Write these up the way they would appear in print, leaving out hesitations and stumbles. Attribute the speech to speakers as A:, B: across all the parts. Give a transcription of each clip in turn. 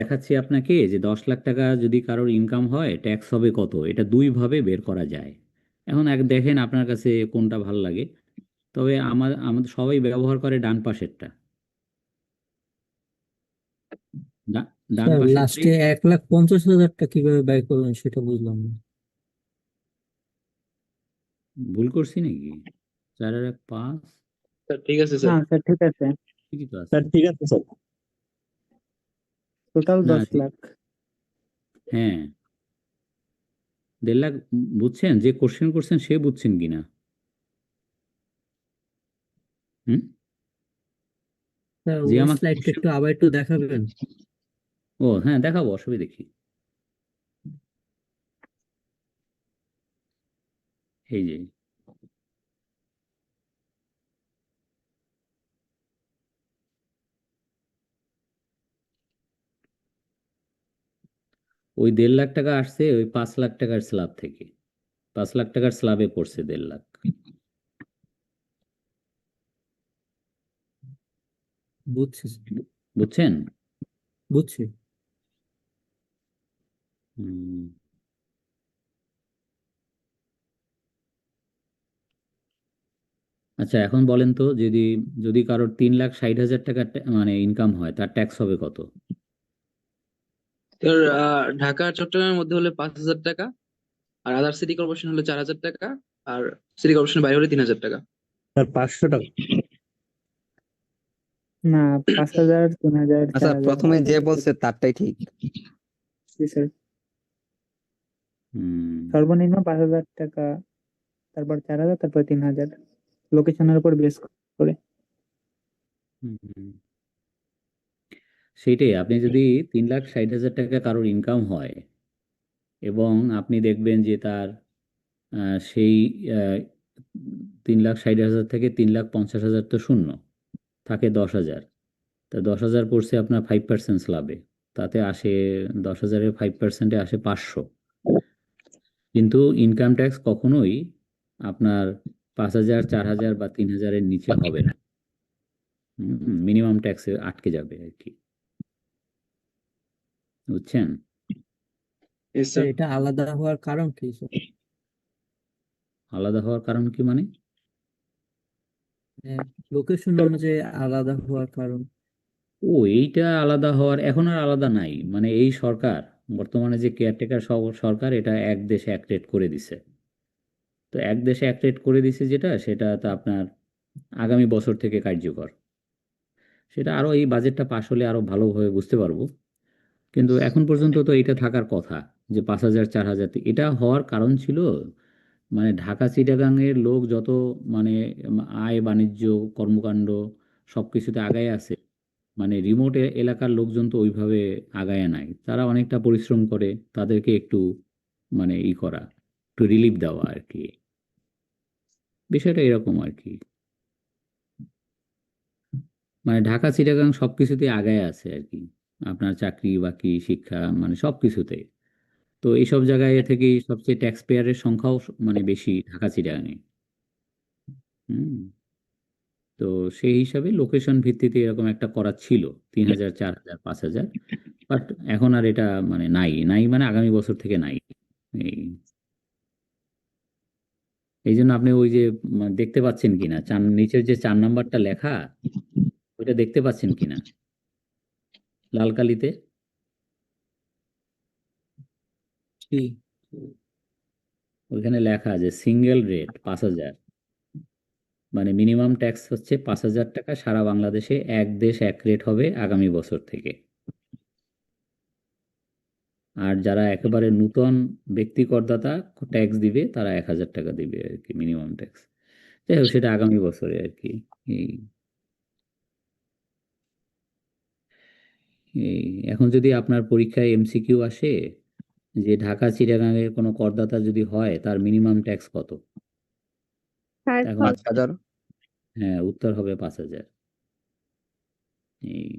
A: দেখাচ্ছি আপনাকে যে 10 লাখ টাকা যদি কারোর ইনকাম হয় ট্যাক্স হবে কত, এটা দুই ভাবে বের করা যায়। এখন এক দেখেন আপনার কাছে কোনটা ভালো লাগে। তবে আমাদের সবাই ব্যবহার করে ডান পাশেরটা। ডান
B: স্যার
A: পাশেরটাই।
B: লাস্টে 1,50,000টা কিভাবে ব্যয় করবেন সেটা বুঝলাম না।
A: ভুল করছি নাকি? 4 আর 1 5।
C: স্যার ঠিক আছে
D: না
C: স্যার।
D: স্যার, ঠিক আছে।
A: ঠিকই তো আছে।
C: স্যার ঠিক আছে স্যার।
D: টোটাল
A: না
D: 10 লাখ।
A: হ্যাঁ, 1.5 লাখ। বুঝছেন, যে কোশ্চেন করছেন সে বুঝছেন কিনা? হুম।
B: স্যার
A: যে
B: ওই
A: আমাকে
B: স্লাইডটা
A: কোশ্চেন।
B: একটু আবার একটু দেখাবেন?
A: ও হ্যাঁ, দেখাবো, অসুবিধা দেখি। এই যে ওই 1.5 লাখ টাকা আসছে ওই 5 লাখ টাকার স্ল্যাব থেকে। 5 লাখ টাকার স্ল্যাবে পড়ছে 1.5 লাখ।
B: বুঝছি স্যার,
A: বুঝছেন?
B: বুঝছি।
A: হুম। আচ্ছা এখন বলেন তো, যদি যদি কারোর 3,60,000 টাকা মানে ইনকাম হয় তার ট্যাক্স হবে কত?
C: স্যার ঢাকা চট্টগ্রামের মধ্যে হলে 5,000 টাকা, আর আদার সিটি কর্পোরেশন হলে 4,000 টাকা, আর সিটি কর্পোরেশনের বাইরে হলে 3,000 টাকা।
E: স্যার 500 টাকা।
D: না, 5,000, 3,000,
F: আচ্ছা,
D: 4,000।
F: প্রথমে যে বলছে তারটাই ঠিক।
D: জি স্যার।
A: হুম।
D: সর্বনিম্ন 5,000 টাকা, তারপর 4,000, তারপর 3,000, লোকেশনের উপর বেস করে।
A: হুম, হুম। সেইটাই, আপনি যদি 3,60,000 টাকা কারোর ইনকাম হয় এবং আপনি দেখবেন যে তার সেই আহ, 3,60,000 থেকে 3,50,000 তো শূন্য, থাকে 10,000। তা 10,000 পড়ছে আপনার 5% স্ল্যাবে। তাতে আসে, 10,000-এর 5%-এ আসে 500। কিন্তু ইনকাম ট্যাক্স কখনোই আপনার 5,000, 4,000 বা 3,000-এর নিচে হবে না। মিনিমাম ট্যাক্সে আটকে যাবে আর কি। বুঝছেন?
C: Yes,
B: sir
C: sir.
B: এটা আলাদা হওয়ার কারণ কি স্যার?
A: আলাদা হওয়ার কারণ কি মানে?
B: লোকেশন অনুযায়ী আলাদা হওয়ার কারণ?
A: ও, এইটা আলাদা হওয়ার এখন আর আলাদা নাই, মানে এই সরকার, বর্তমানে যে কেয়ারটেকার সরকার, এটা এক দেশে এক রেট করে দিছে। তো এক দেশে এক রেট করে দিছে যেটা, সেটা তো আপনার আগামী বছর থেকে কার্যকর। সেটা আরো, এই বাজেটটা পাশ হলে আরো ভালোভাবে বুঝতে পারবো। কিন্তু এখন পর্যন্ত তো এটা থাকার কথা, যে 5,000, 4,000। এটা হওয়ার কারণ ছিল মানে ঢাকা চিটাগাংয়ের লোক যত মানে আয় বাণিজ্য কর্মকাণ্ড সব কিছুতে আগায় আছে, মানে রিমোট এলাকার লোকজন তো ওইভাবে আগায় নাই, তারা অনেকটা পরিশ্রম করে, তাদেরকে একটু মানে করা, একটু রিলিফ দেওয়া আর কি। বিষয়টা এরকম আর কি। মানে ঢাকা চিটাগাং সব কিছুতেই আগায় আছে আর কি, আপনার চাকরি বাকরি শিক্ষা মানে সব কিছুতে। তো এইসব জায়গায় থেকেই সবচেয়ে ট্যাক্স পেয়ারের সংখ্যাও মানে বেশি ঢাকা চিটাগাংয়ে। হুম। তো সেই হিসাবে লোকেশন ভিত্তিতে এরকম একটা করা ছিল, 3,000, 4,000, 5,000। বাট এখন আর এটা মানে নাই, নাই মানে আগামী বছর থেকে নাই। এই এই জন্য আপনি ওই যে দেখতে পাচ্ছেন কিনা, নিচের যে 4 নাম্বারটা লেখা, ওইটা দেখতে পাচ্ছেন কিনা লাল কালিতে?
B: কি?
A: ওইখানে লেখা আছে সিঙ্গেল রেট 5,000, মানে মিনিমাম ট্যাক্স হচ্ছে 5,000 টাকা সারা বাংলাদেশে, এক দেশ এক রেট হবে আগামী বছর থেকে। আর যারা একেবারে নূতন ব্যক্তি করদাতা ট্যাক্স দিবে, তারা 1,000 টাকা দিবে আর কি, মিনিমাম ট্যাক্স। যাই হোক, সেটা আগামী বছরে আর কি। এই এই এখন যদি আপনার পরীক্ষায় এমসিকিউ আসে যে ঢাকা চিটাগাংয়ের কোনো করদাতা যদি হয় তার মিনিমাম ট্যাক্স কত, এখন
F: 5,000।
A: হ্যাঁ, উত্তর হবে 5,000। এই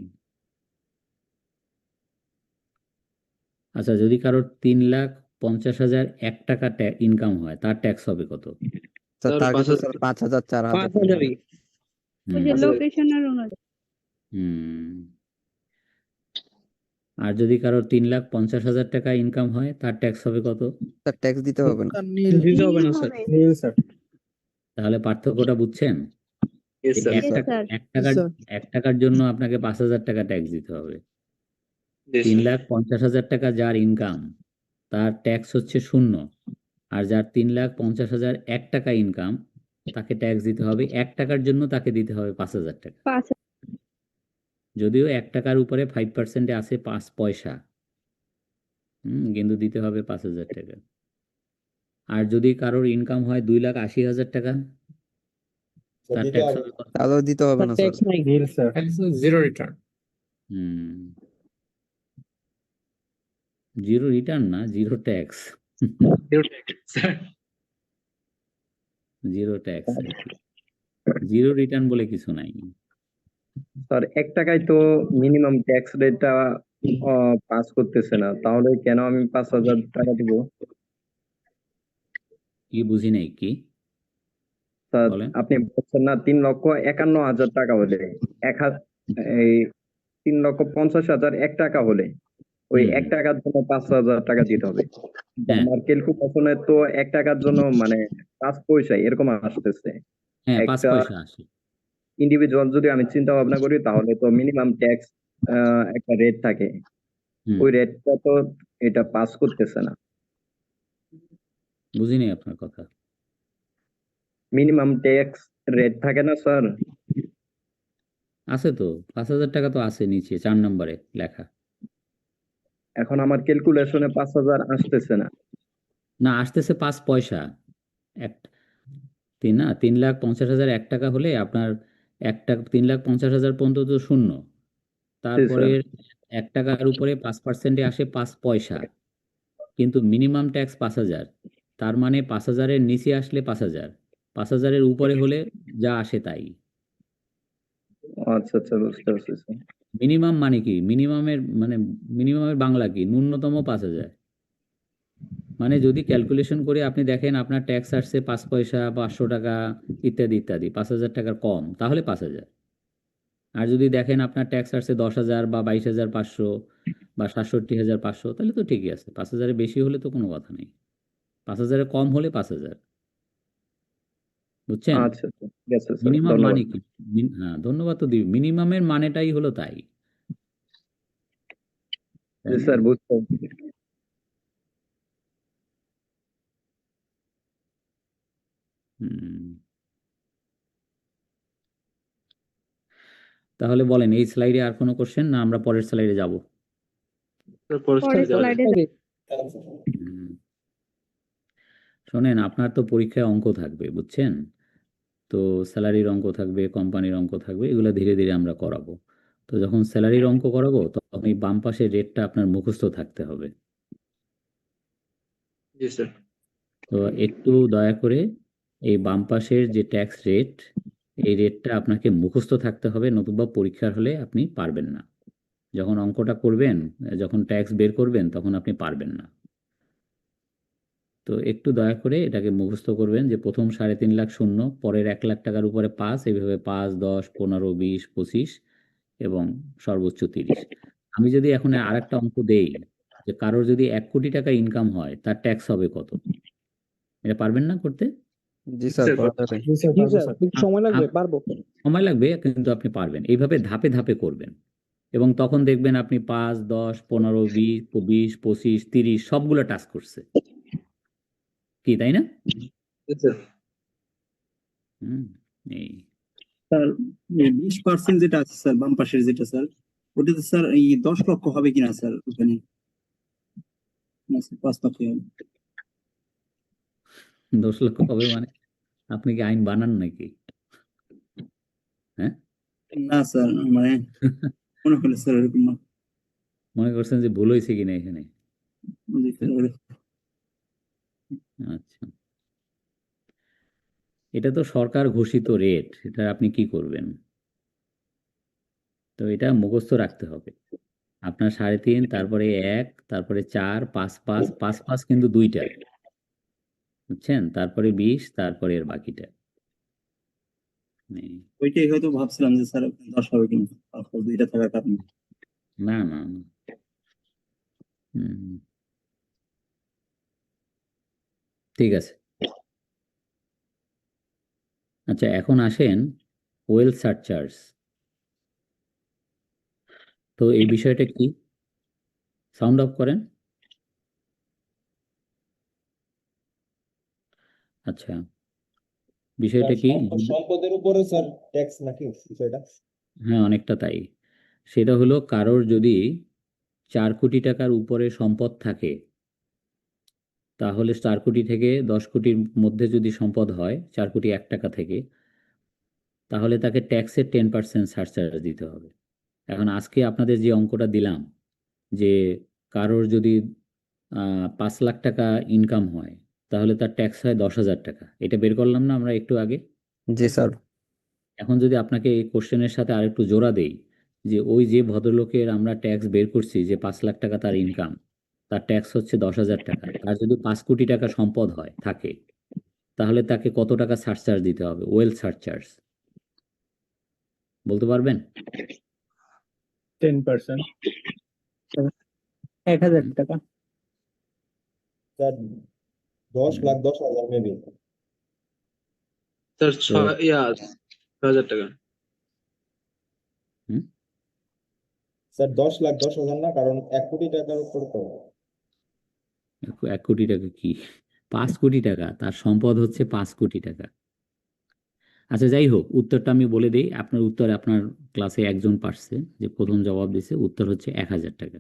A: আচ্ছা, যদি কারোর 3,50,001 টাকা ইনকাম হয় তার ট্যাক্স হবে কত?
F: স্যার
C: স্যার
F: তার
C: পাঁচ
F: কাছে
C: হাজার
F: স্যার 5,000, 4,000।
C: 5,000-ই।
D: ওই যে
A: হুম।
C: 5,000।
D: লোকেশনের অনুযায়ী।
A: হুম। আর যদি কারো 3,50,000 টাকা ইনকাম হয় তার ট্যাক্স হবে কত?
F: স্যার ট্যাক্স দিতে হবে না।
C: দিতে হবে না স্যার।
D: Nil sir.
A: তাহলে পার্থক্যটা বুঝছেন?
C: ইয়েস
A: যে
C: স্যার।
A: এক
E: Yes,
A: টাকা
E: sir.
A: এক টাকার এক টাকার জন্য আপনাকে 5,000 টাকা ট্যাক্স দিতে হবে। 3,50,000 টাকা যার ইনকাম তার ট্যাক্স হচ্ছে 0। আর যার 3,50,000 টাকা ইনকাম তাকে ট্যাক্স দিতে হবে 1 টাকার জন্য, তাকে দিতে হবে 5,000 টাকা।
E: Pass.
A: যদিও 1 টাকার উপরে 5%-এ আছে 5 পয়সা, কিন্তু দিতে হবে 5,000 টাকা। আর যদি কারোর ইনকাম হয় 2,80,000 টাকা, তার ট্যাক্স হবে কত?
F: তাহলেও দিতে হবে না sir.
D: Nil sir.
B: Zero return.
A: হুম, জিরো রিটার্ন না, zero tax.
C: Sir
A: zero tax, zero return বলে কিছু নাই।
G: স্যার 1 টাকায় তো মিনিমাম ট্যাক্স রেটটা পাস করতেছে না, তাহলে কেন আমি 5,000 টাকা দিব?
A: কি বুঝি নাই কি
G: স্যার
A: বলেন?
G: আপনি বলছেন না 3,51,000 টাকা হলে এই 3,50,000 1 টাকা হলে ওই
A: হুম,
G: 1 টাকার জন্য 5,000 টাকা দিতে হবে।
A: হ্যাঁ
G: আমার ক্যালকুলেশনে তো 1 টাকার জন্য মানে 5 পয়সা এরকম আসতেছে।
A: হ্যাঁ 5
G: একটা
A: পয়সা আসে।
G: ইন্ডিভিজুয়াল যদি আমি চিন্তা ভাবনা করি তাহলে তো মিনিমাম ট্যাক্স একটা রেট থাকে,
A: হুম,
G: ওই রেটটা তো এটা পাস করতেছে না।
A: বুঝিনি আপনার কথা।
G: মিনিমাম ট্যাক্স রেট থাকে না স্যার?
A: আছে তো, 5,000 টাকা তো আছে নিচে 4 নম্বরে লেখা।
G: এখন আমার ক্যালকুলেশনে 5,000 আসতেছে না।
A: না, আসতেছে 5 পয়সা। এক 3,50,000 1 টাকা হলে আপনার 1 টাকা 3,50,000 পর্যন্ত তো শূন্য।
G: জি
A: তারপরে
G: স্যার।
A: 1 টাকার উপরে 5%-এ আসে 5 পয়সা, কিন্তু মিনিমাম ট্যাক্স 5,000। তার মানে 5,000-এর নিচে আসলে 5,000, 5,000-এর উপরে হলে যা আসে তাই।
G: আচ্ছা আচ্ছা, বুঝতে পারছি স্যার।
A: মিনিমাম মানে কি? মিনিমামের বাংলা কি? ন্যূনতম 5,000। মানে যদি ক্যালকুলেশন করে আপনি দেখেন আপনার ট্যাক্স আসছে 5 পয়সা, 500 টাকা ইত্যাদি ইত্যাদি, 5,000 টাকার কম, তাহলে 5,000। আর যদি দেখেন আপনার ট্যাক্স আসছে 10,000 বা 22,500 বা 67,500, তাহলে তো ঠিকই আছে। 5,000-এর বেশি হলে তো কোনো কথা নেই, 5,000-এর কম হলে 5,000। বুঝছেন?
G: আচ্ছা আচ্ছা, ঠিক আছে স্যার,
A: মিনিমাম
G: ধন্যবাদ।
A: মানে কি? হ্যাঁ, ধন্যবাদ তো দিবি। মিনিমামের মানেটাই হলো তাই, তাই
G: জি
A: না?
G: স্যার, বুঝতে পারছি।
A: হুম, তাহলে বলেন, এই স্লাইডে আর কোনো কোশ্চেন, না আমরা পরের স্লাইডে যাব?
E: Forest slide.
A: হুম, শোনেন, আপনার তো পরীক্ষায় অঙ্ক থাকবে, বুঝছেন? তো স্যালারির অঙ্ক থাকবে, কোম্পানির অঙ্ক থাকবে, এগুলো ধীরে ধীরে আমরা করাবো। তো যখন স্যালারির অঙ্ক করাবো তখন এই বাম পাশের রেটটা আপনার মুখস্থ থাকতে হবে।
C: জি স্যার।
A: তো একটু দয়া করে এই বাম পাশের যে ট্যাক্স রেট, এই রেটটা আপনাকে মুখস্থ থাকতে হবে, নতুবা পরীক্ষার হলে আপনি পারবেন না। যখন অঙ্কটা করবেন, যখন ট্যাক্স বের করবেন, তখন আপনি পারবেন না। তো একটু দয়া করে এটাকে মুখস্থ করবেন যে প্রথম 3.5 লাখ শূন্য, পরের 1 লাখ টাকার উপরে 5, এইভাবে 5, 10, 15, 20, 25 এবং সর্বোচ্চ 30। আমি যদি এখন আরেকটা অঙ্ক দেই যে কারোর যদি 1 কোটি টাকা ইনকাম হয় তার ট্যাক্স হবে কত, এটা পারবেন না করতে?
F: জি স্যার,
C: স্যার,
F: করা যাবে।
D: জি স্যার, পারবো স্যার।
C: একটু সময় লাগবে,
A: আপ-
C: পারবো।
A: সময় লাগবে, কিন্তু আপনি পারবেন। এইভাবে ধাপে ধাপে করবেন এবং তখন দেখবেন আপনি 5, 10, 15, 20, 20, 25, 30 সবগুলো টাচ করছে, কি তাই না?
C: জি স্যার।
A: হুম, এই
H: স্যার 20% যেটা আছে স্যার, বাম পাশের যেটা স্যার, ওটাতে স্যার এই 10 লক্ষ হবে কিনা স্যার ওখানে? না স্যার, 5 লক্ষ হবে।
A: 10 লক্ষ হবে মানে? আপনি কি আইন বানান নাকি? হ্যাঁ?
H: না স্যার, মানে মনে হলো স্যার এরকম না।
A: মনে করছেন যে ভুল হয়েছে কিনা এখানে?
H: জি স্যার,
A: আচ্ছা, এটা তো সরকার ঘোষিত রেট, এটা আপনি কি করবেন? তো এটা মুখস্থ রাখতে হবে আপনার। 3.5, তারপরে 1, তারপরে 4, 5, 5, 5, 5 কিন্তু দুইটা, বুঝছেন? তারপরে 20, তারপরে এর বাকিটা। এই,
H: ওইটাই হয়তো ভাবছিলাম যে স্যার 10 হবে কিনা, তারপর দুইটা থাকার কারণে।
A: না না না, হুম, ঠিক আছে। আচ্ছা, এখন আসেন ওয়েল সার্চার্স। তো এই বিষয়টা কি? সাউন্ড অফ করেন। আচ্ছা, বিষয়টা কি?
I: সম্পদের উপরে স্যার ট্যাক্স নাকি বিষয়টা?
A: হ্যাঁ, অনেকটা তাই। সেটা হলো কারোর যদি 4 কোটি টাকার উপরে সম্পদ থাকে, তাহলে 4 কোটি থেকে 10 কোটির মধ্যে যদি সম্পদ হয় 4 কোটি 1 টাকা থেকে, তাহলে তাকে ট্যাক্সের 10% সারচার্জ দিতে হবে। এখন আজকে আপনাদের যে অঙ্কটা দিলাম, যে কারোর যদি 5 লাখ টাকা ইনকাম হয়, তাহলে তার ট্যাক্স হয় 10,000 টাকা। এটা বের করলাম না আমরা একটু আগে?
F: জি স্যার।
A: এখন যদি আপনাকে এই কোশ্চেনের সাথে আরেকটু জোড়া দেই, যে ওই যে ভদ্রলোকের আমরা ট্যাক্স বের করছি যে 5 লাখ টাকা তার ইনকাম, তার ট্যাক্স হচ্ছে 10,000 টাকা, তার যদি 5 কোটি টাকা সম্পদ হয় থাকে, তাহলে তাকে কত টাকা সারচার্জ দিতে হবে, ওয়েল সারচার্জ? বলতে পারবেন?
H: 10%।
D: 1,000 টাকা।
I: Sir 10,10,000 maybe.
C: স্যার
A: তো
C: 6,000 টাকা।
A: হুম,
I: স্যার 10,10,000 না, কারণ 1 কোটি টাকার উপর তো।
A: 1 কোটি টাকা কি? 5 কোটি টাকা, তার সম্পদ হচ্ছে 5 কোটি টাকা। আচ্ছা, যাই হোক, উত্তরটা আমি বলে দিই। আপনার উত্তর, আপনার ক্লাসে একজন পারছে, যে প্রথম জবাব দিছে, উত্তর হচ্ছে 1,000 টাকা।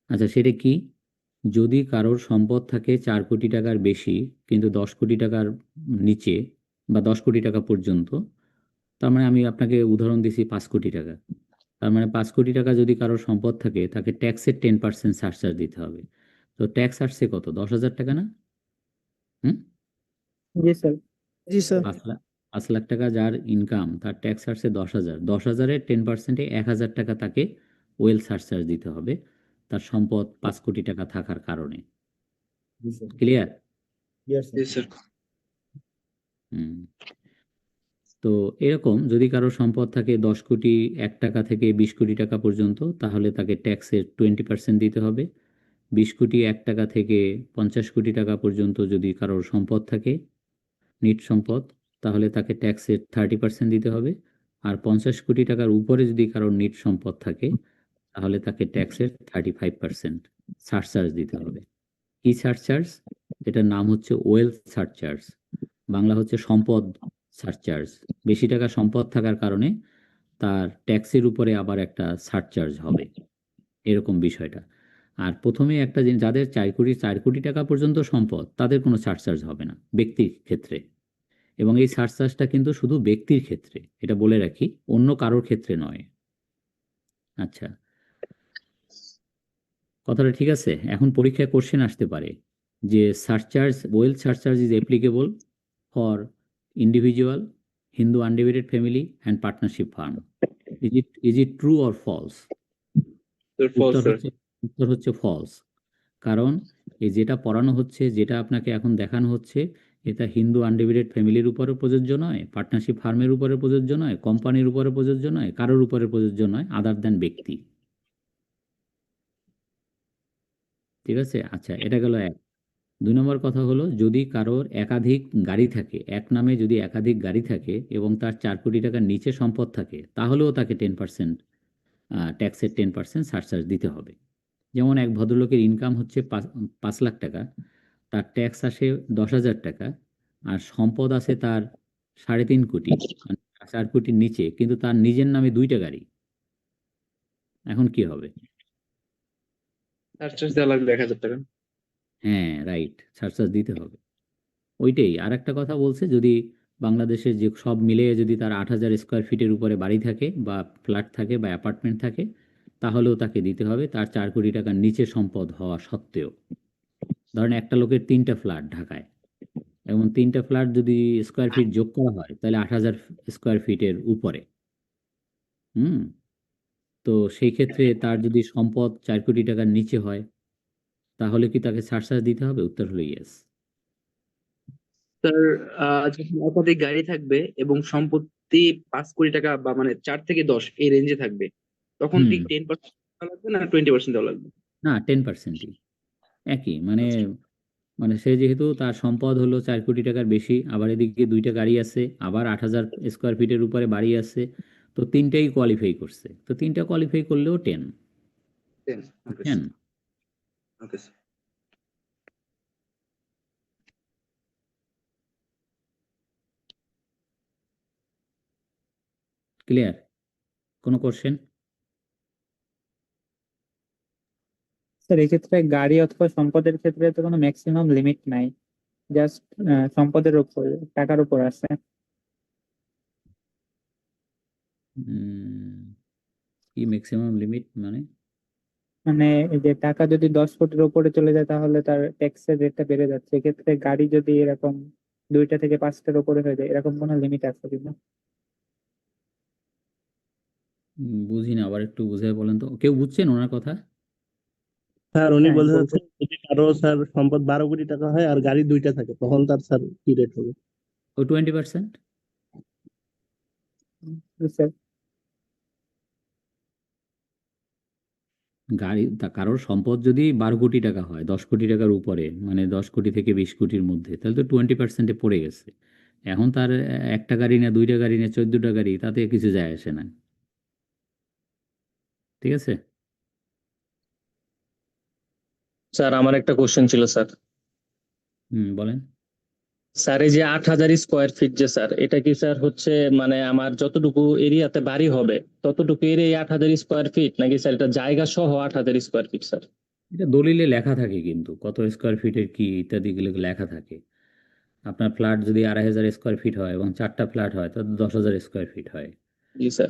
A: আচ্ছা, সেটা কি? যদি কারোর সম্পদ থাকে 4 কোটি টাকার বেশি, কিন্তু 10 কোটি টাকার নিচে, বা 10 কোটি টাকা পর্যন্ত, তার মানে আমি আপনাকে উদাহরণ দিছি 5 কোটি টাকা। তার মানে 5 কোটি টাকা যদি কারোর সম্পদ থাকে, তাকে ট্যাক্সের 10% সারচার্জ দিতে হবে। তো ট্যাক্স আসছে কত? 10,000 টাকা না? হুম,
D: জি স্যার।
F: জি স্যার।
A: 5 লাখ টাকা যার ইনকাম, তার ট্যাক্স আসছে 10,000। 10,000-এর 10%-এ 1,000 টাকা তাকে ওয়েল সারচার্জ দিতে হবে, তার সম্পদ 5 কোটি টাকা থাকার কারণে।
I: জি স্যার।
A: ক্লিয়ার?
I: Yes,
C: জি
I: sir.
C: স্যার।
A: হুম। তো এরকম যদি কারো সম্পদ থাকে 10 কোটি 1 টাকা থেকে 20 কোটি টাকা পর্যন্ত, তাহলে তাকে ট্যাক্সের 20% দিতে হবে। 20 কোটি 1 টাকা থেকে 50 কোটি টাকা পর্যন্ত যদি কারোর সম্পদ থাকে, নিট সম্পদ, তাহলে তাকে ট্যাক্সের 30% দিতে হবে। আর 50 কোটি টাকার উপরে যদি কারোর নিট সম্পদ থাকে, তাহলে তাকে ট্যাক্সের 35% সারচার্জ দিতে হবে। কি সারচার্জ? এটার নাম হচ্ছে ওয়েলথ সারচার্জ, বাংলা হচ্ছে সম্পদ সারচার্জ। বেশি টাকা সম্পদ থাকার কারণে তার ট্যাক্সের উপরে আবার একটা সারচার্জ হবে, এরকম বিষয়টা। আর প্রথমে একটা জিনিস, যাদের 4 কোটি টাকা পর্যন্ত সম্পদ, তাদের কোনো সারচার্জ হবে না ব্যক্তির ক্ষেত্রে। এবং এই সারচার্জটা কিন্তু শুধু ব্যক্তির ক্ষেত্রে, এটা বলে রাখি, অন্য কারোর ক্ষেত্রে নয়। আচ্ছা, কথাটা ঠিক আছে? এখন পরীক্ষায় কোশ্চেন আসতে পারে যে surcharge, well surcharge is applicable for individual, Hindu undivided family and partnership firm. Is it true or false?
C: Sir false
A: উত্তর
C: স্যার।
A: হচ্ছে উত্তর হচ্ছে ফলস। কারণ এই যেটা পড়ানো হচ্ছে, যেটা আপনাকে এখন দেখানো হচ্ছে, এটা হিন্দু আনডিভাইডেড ফ্যামিলির উপরে প্রযোজ্য নয়, পার্টনারশিপ ফার্মের উপরে প্রযোজ্য নয়, কোম্পানির উপরে প্রযোজ্য নয়, কারোর উপরে প্রযোজ্য নয় আদার দ্যান ব্যক্তি। ঠিক আছে? আচ্ছা, এটা গেল এক। 2 নম্বর কথা হলো, যদি কারোর একাধিক গাড়ি থাকে, এক নামে যদি একাধিক গাড়ি থাকে এবং তার 4 কোটি টাকার নিচে সম্পদ থাকে, তাহলেও তাকে 10% ট্যাক্সের 10% সারচার্জ দিতে হবে। যেমন এক ভদ্রলোকের ইনকাম হচ্ছে 5 লাখ টাকা, তার ট্যাক্স আসে 10,000 টাকা, আর সম্পদ আছে তার 3.5 কোটি, মানে 4 কোটির নিচে, কিন্তু তার নিজের নামে 2টা গাড়ি। এখন কি হবে?
C: সারচার্জ দেওয়া লাগবে 1,000 টাকা।
A: হ্যাঁ, রাইট, সারচার্জ দিতে হবে। ওইটাই। আর একটা কথা বলছে, যদি বাংলাদেশের যে সব মিলিয়ে যদি তার 8,000 স্কোয়ার ফিটের উপরে বাড়ি থাকে, বা ফ্ল্যাট থাকে, বা অ্যাপার্টমেন্ট থাকে, তাহলেও তাকে দিতে হবে, তার 4 কোটি টাকার নিচে সম্পদ হওয়া সত্ত্বেও। ধরেন একটা লোকের 3টা ফ্ল্যাট ঢাকায়, এবং 3টা ফ্ল্যাট যদি স্কোয়ার ফিট যোগ করা হয়, তাহলে 8,000 স্কোয়ার ফিটের উপরে। হুম। তো সেই ক্ষেত্রে তার যদি সম্পদ 4 কোটি টাকার নিচে হয়, তাহলে কি তাকে সারচার্জ দিতে হবে? উত্তর হলো ইয়েস।
C: স্যার যখন একাধিক গাড়ি থাকবে এবং সম্পত্তি 5 কোটি টাকা বা মানে 4 থেকে 10 এই রেঞ্জে থাকবে, তখন
A: হুম।
C: ঠিক 10% দেওয়া লাগবে না 20% দেওয়া লাগবে?
A: না 10%ই একই, মানে মানে সে যেহেতু তার সম্পদ হলো 4 কোটি টাকার বেশি, আবার এদিকে 2টা গাড়ি আছে, আবার 8,000 স্কোয়ার ফিটের উপরে বাড়ি আছে, তো তিনটাই কোয়ালিফাই করছে, তো তিনটা কোয়ালিফাই করলেও 10।
C: 10 ওকে
A: বুঝছেন?
C: Okay sir.
A: ক্লিয়ার? কোনো কোশ্চেন?
D: স্যার এক্ষেত্রে গাড়ি অথবা সম্পদের ক্ষেত্রে তো কোনো ম্যাক্সিমাম লিমিট নাই, জাস্ট সম্পদের উপর, টাকার উপর আছে।
A: কি ম্যাক্সিমাম লিমিট মানে?
D: মানে এই যে টাকা যদি 10 কোটির উপরে চলে যায় তাহলে তার ট্যাক্সের রেটটা বেড়ে যাচ্ছে, এক্ষেত্রে গাড়ি যদি এরকম 2টা থেকে 5টার উপরে হয়ে যায়, এরকম কোনো লিমিট আছে কিনা?
A: বুঝি না, আবার একটু বুঝাই বলেন তো, কেউ বুঝছেন ওনার কথা?
H: স্যার উনি
D: হ্যাঁ
H: বলতে
D: বলবো।
H: চাচ্ছেন যদি কারো স্যার সম্পদ 12 কোটি টাকা হয় আর গাড়ি 2টা থাকে তখন তার স্যার কি রেট হবে?
A: ওই 20%।
D: স্যার
A: কারোর সম্পদ যদি 12 কোটি টাকা হয়, 10 কোটি টাকার উপরে, মানে 10 কোটি থেকে 20 কোটির মধ্যে, তাহলে তো 20%-এ পড়ে গেছে। এখন তার একটা গাড়ি না 2টা গাড়ি না 14টা গাড়ি, তাতে কিছু যায় আসে না। ঠিক আছে?
J: স্যার আমার একটা কোশ্চেন ছিল স্যার।
A: বলেন।
J: স্যার এই যে 8,000 স্কোয়ার ফিট যে স্যার, এটা কি স্যার হচ্ছে মানে আমার যতটুকু এরিয়াতে বাড়ি হবে ততটুকু এরিয়া 8,000 স্কোয়ার ফিট, নাকি স্যার এটা জায়গা সহ 8,000 স্কোয়ার ফিট স্যার?
A: এটা দলিলে লেখা থাকে, কিন্তু কত স্কোয়ার ফিটের কি ইত্যাদি গুলো লেখা থাকে। আপনার ফ্ল্যাট যদি 2,500 স্কোয়ার ফিট হয় এবং 4টা ফ্ল্যাট হয়, তাহলে 10,000 স্কোয়ার ফিট হয়।
J: জি স্যার।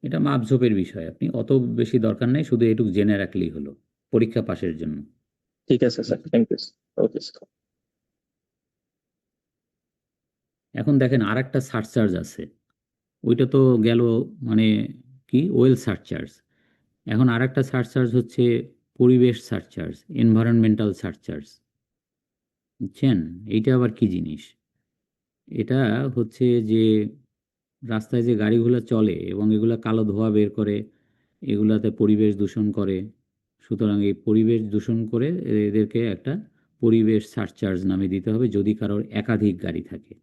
A: এটা মাপঝোপের বিষয়, আপনি অত বেশি দরকার নেই, শুধু এটুকু জেনে রাখলেই হলো পরীক্ষা পাশের জন্য।
J: ঠিক আছে sir, thank you. Okay sir.
A: এখন দেখেন আর একটা সারচার্জ আছে, ওইটা তো গেল, মানে কি, ওয়েল সারচার্জ। এখন আর একটা সারচার্জ হচ্ছে পরিবেশ সারচার্জ, এনভায়রনমেন্টাল সারচার্জ। বুঝছেন? এইটা আবার কি জিনিস? এটা হচ্ছে যে রাস্তায় যে গাড়িগুলো চলে এবং এগুলা কালো ধোঁয়া বের করে, এগুলাতে পরিবেশ দূষণ করে, সুতরাং এই পরিবেশ দূষণ করে এদেরকে একটা পরিবেশ সারচার্জ নামে দিতে হবে যদি কারোর একাধিক গাড়ি থাকে।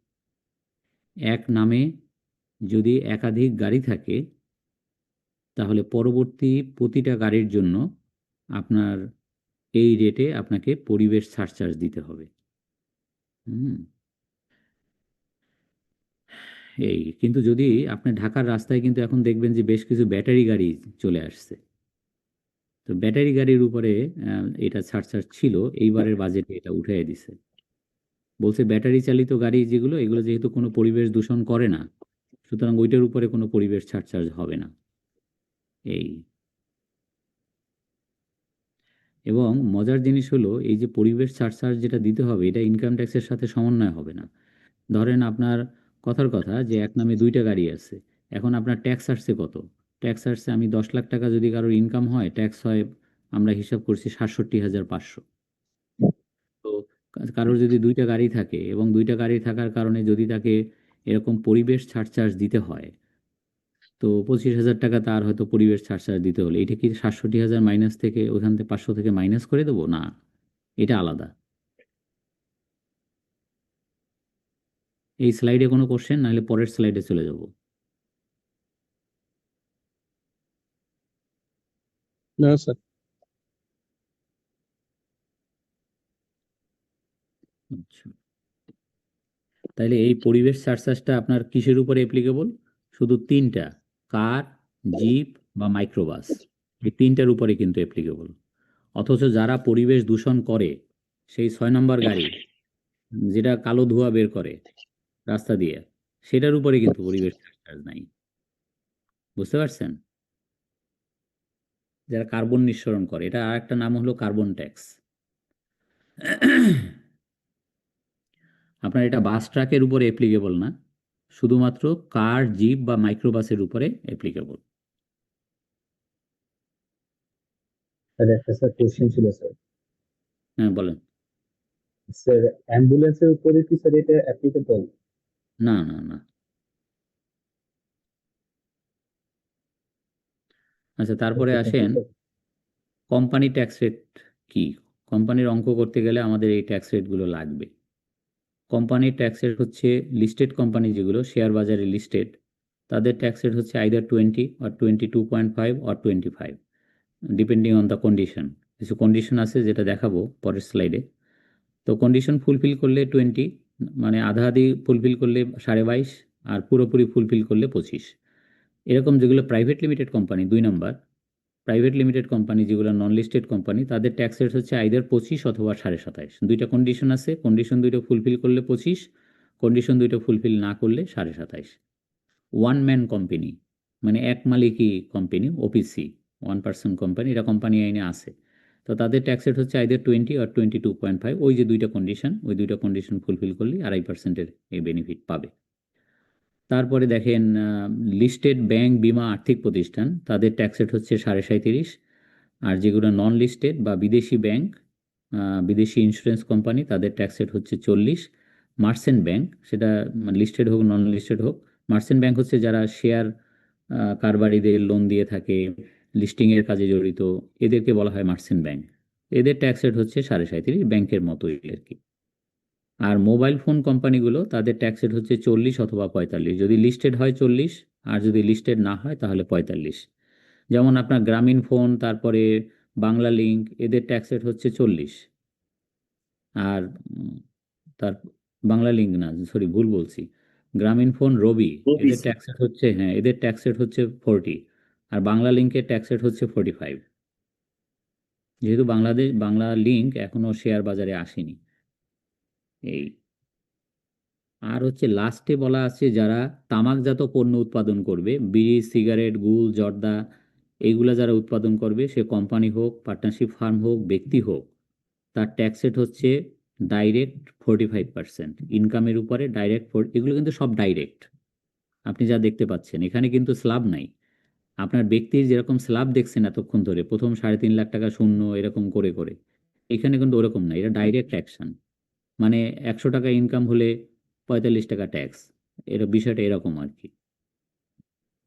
A: এক নামে যদি একাধিক গাড়ি থাকে, তাহলে পরবর্তী প্রতিটা গাড়ির জন্য আপনার এই রেটে আপনাকে পরিবেশ সারচার্জ দিতে হবে। হুম এই কিন্তু যদি আপনি ঢাকার রাস্তায় কিন্তু এখন দেখবেন যে বেশ কিছু ব্যাটারি গাড়ি চলে আসছে, তো ব্যাটারি গাড়ির উপরে এটা সারচার্জ ছিল, এইবারের বাজেটে এটা উঠিয়ে দিছে। বলছে ব্যাটারি চালিত গাড়ি যেগুলো, এগুলো যেহেতু কোনো পরিবেশ দূষণ করে না, সুতরাং ওইটার উপরে কোনো পরিবেশ সারচার্জ হবে না। এই এবং মজার জিনিস হলো, এই যে পরিবেশ সারচার্জ যেটা দিতে হবে, এটা ইনকাম ট্যাক্সের সাথে সমন্বয় হবে না। ধরেন আপনার কথার কথা যে এক নামে 2টা গাড়ি আছে, এখন আপনার ট্যাক্স আসছে কত? ট্যাক্স আসছে, আমি 10 লাখ টাকা যদি কারোর ইনকাম হয়, ট্যাক্স হয়, আমরা হিসাব করছি 67,500। তো কারোর যদি 2টা গাড়ি থাকে এবং 2টা গাড়ি থাকার কারণে যদি তাকে এরকম পরিবেশ সারচার্জ দিতে হয়, তো 25,000 টাকা তার হয়তো পরিবেশ সারচার্জ দিতে হলে, এটা কি 67,000 মাইনাস থেকে, ওখান থেকে 500 থেকে মাইনাস করে দেবো? না, এটা আলাদা। এই স্লাইডে কোনো কোশ্চেন, নাহলে পরের স্লাইডে চলে যাব।
H: না স্যার।
A: আচ্ছা, তাইলে এই পরিবেশ সারচার্জটা আপনার কিসের উপরে অ্যাপ্লিকেবল? শুধু 3টা, কার, জিপ বা মাইক্রোবাস, এই 3টার উপরে কিন্তু অ্যাপ্লিকেবল। অথচ যারা পরিবেশ দূষণ করে, সেই 6 নম্বর গাড়ি যেটা কালো ধোঁয়া বের করে রাস্তা দিয়ে, সেটার উপরে কিন্তু পরিবেশ সারচার্জ নাই। বুঝতে পারছেন? যারা কার্বন নিঃসরণ করে, এটা আর একটা নাম হলো কার্বন ট্যাক্স। আপনার এটা বাস ট্রাকের উপরে অ্যাপ্লিকেবল না, শুধুমাত্র কার, জিপ বা মাইক্রোবাসের উপরে অ্যাপ্লিকেবল।
K: স্যার একটা স্যার কোশ্চেন ছিল স্যার।
A: হ্যাঁ বলেন।
K: স্যার অ্যাম্বুলেন্সের উপরে কি স্যার এটা অ্যাপ্লিকেবল?
A: না না না। আচ্ছা, তারপরে আসেন কোম্পানি ট্যাক্স রেট কি? কোম্পানির অঙ্ক করতে গেলে আমাদের এই ট্যাক্স রেটগুলো লাগবে। কোম্পানির ট্যাক্স রেট হচ্ছে লিস্টেড কোম্পানি যেগুলো শেয়ার বাজারে লিস্টেড, তাদের ট্যাক্স রেট হচ্ছে either 20 or 22.5 or 25, depending on the condition. কিছু কন্ডিশন আছে যেটা দেখাবো পরের স্লাইডে। তো কন্ডিশন ফুলফিল করলে 20, মানে আধা আধি ফুলফিল করলে 22.5, আর পুরোপুরি ফুলফিল করলে 25। এরকম যেগুলো প্রাইভেট লিমিটেড কোম্পানি, 2 নম্বর প্রাইভেট লিমিটেড কোম্পানি যেগুলো নন লিস্টেড কোম্পানি, তাদের ট্যাক্স রেট হচ্ছে আইদার 25 অথবা 27.5। দুইটা কন্ডিশন আছে, কন্ডিশন দুইটা ফুলফিল করলে 25, কন্ডিশন দুইটা ফুলফিল না করলে 27.5। ওয়ান ম্যান কোম্পানি মানে এক মালিকই কোম্পানি, ওপিসি, 1 person কোম্পানি, এটা কোম্পানি আইনে আছে। তো তাদের ট্যাক্স রেট হচ্ছে আইদার 20 or 22.5। ওই যে দুইটা কন্ডিশন, ওই দুইটা কন্ডিশন ফুলফিল করলে 2.5% এই বেনিফিট পাবে। তারপরে দেখেন লিস্টেড ব্যাংক, বিমা, আর্থিক প্রতিষ্ঠান, তাদের ট্যাক্স রেট হচ্ছে 37.5। আর যেগুলো নন লিস্টেড বা বিদেশি ব্যাংক, বিদেশি ইন্স্যুরেন্স কোম্পানি, তাদের ট্যাক্স রেট হচ্ছে 40। মার্চেন্ট ব্যাংক, সেটা লিস্টেড হোক নন লিস্টেড হোক, মার্চেন্ট ব্যাংক হচ্ছে যারা শেয়ার কারবারিদের লোন দিয়ে থাকে, লিস্টিংয়ের কাজে জড়িত, এদেরকে বলা হয় মার্চেন্ট ব্যাংক। এদের ট্যাক্স রেট হচ্ছে 37.5, ব্যাংকের মতোই আর কি। আর মোবাইল ফোন কোম্পানিগুলো, তাদের ট্যাক্স রেট হচ্ছে 40 অথবা 45। যদি লিস্টেড হয় 40, আর যদি লিস্টেড না হয় তাহলে 45। যেমন আপনার গ্রামীণ ফোন, তারপরে বাংলা লিঙ্ক, এদের ট্যাক্স রেট হচ্ছে 40। আর তার বাংলা লিঙ্ক না, সরি ভুল বলছি, গ্রামীণ ফোন, রবি, এদের ট্যাক্স রেট হচ্ছে, হ্যাঁ এদের ট্যাক্স রেট হচ্ছে 40। আর বাংলা লিঙ্কের ট্যাক্স রেট হচ্ছে 45, যেহেতু বাংলা লিঙ্ক এখনো শেয়ার বাজারে আসেনি। এই আর হচ্ছে লাস্টে বলা আছে যারা তামাকজাত পণ্য উৎপাদন করবে, বিড়ি, সিগারেট, গুল, জর্দা, এইগুলা যারা উৎপাদন করবে, সে কোম্পানি হোক, পার্টনারশিপ ফার্ম হোক, ব্যক্তি হোক, তার ট্যাক্স রেট হচ্ছে ডাইরেক্ট 45%। ইনকামের উপরে ডাইরেক্ট, এগুলো কিন্তু সব ডাইরেক্ট। আপনি যা দেখতে পাচ্ছেন এখানে কিন্তু স্ল্যাব নাই। আপনার ব্যক্তির যেরকম স্ল্যাব দেখছেন এতক্ষণ ধরে, প্রথম 3.5 লাখ টাকা শূন্য এরকম করে করে, এখানে কিন্তু ওরকম না, এটা ডাইরেক্ট অ্যাকশন। মানে 100 টাকা ইনকাম হলে 45 টাকা ট্যাক্স, এর বিষয়টা এরকম আর কি।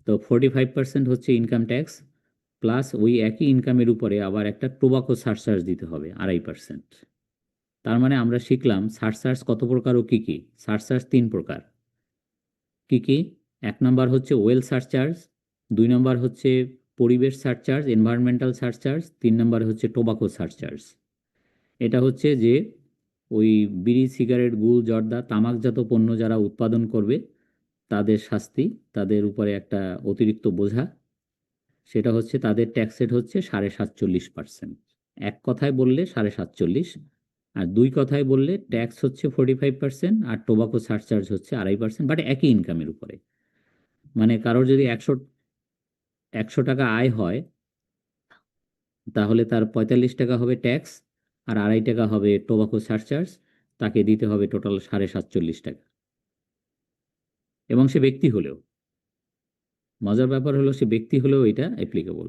A: তো 45% হচ্ছে ইনকাম ট্যাক্স, প্লাস ওই একই ইনকামের উপরে আবার একটা টোবাকো সারচার্জ দিতে হবে 2.5%। তার মানে আমরা শিখলাম সারচার্জ কত প্রকার ও কি কি। সারচার্জ 3 প্রকার। কি কি? 1 নম্বর হচ্ছে ওয়েল সারচার্জ, 2 নম্বর হচ্ছে পরিবেশ সারচার্জ, এনভায়রনমেন্টাল সারচার্জ, 3 নম্বর হচ্ছে টোবাকো সারচার্জ। এটা হচ্ছে যে ওই বিড়ি, সিগারেট, গুল, জর্দা, তামাকজাত পণ্য যারা উৎপাদন করবে তাদের শাস্তি, তাদের উপরে একটা অতিরিক্ত বোঝা, সেটা হচ্ছে তাদের ট্যাক্স রেট হচ্ছে 47.5%। এক কথায় বললে 47.5, আর 2 কথায় বললে ট্যাক্স হচ্ছে 45% আর টোবাকো সারচার্জ হচ্ছে 2.5%, বাট একই ইনকামের উপরে। মানে কারোর যদি 100 টাকা আয় হয়, তাহলে তার 45 টাকা হবে ট্যাক্স, আর 2.5 টাকা হবে টোবাকো সারচার্জ, তাকে দিতে হবে টোটাল 47.5 টাকা। এবং সে ব্যক্তি হলেও, মজার ব্যাপার হলো সে ব্যক্তি হলেও এটা অ্যাপ্লিকেবল।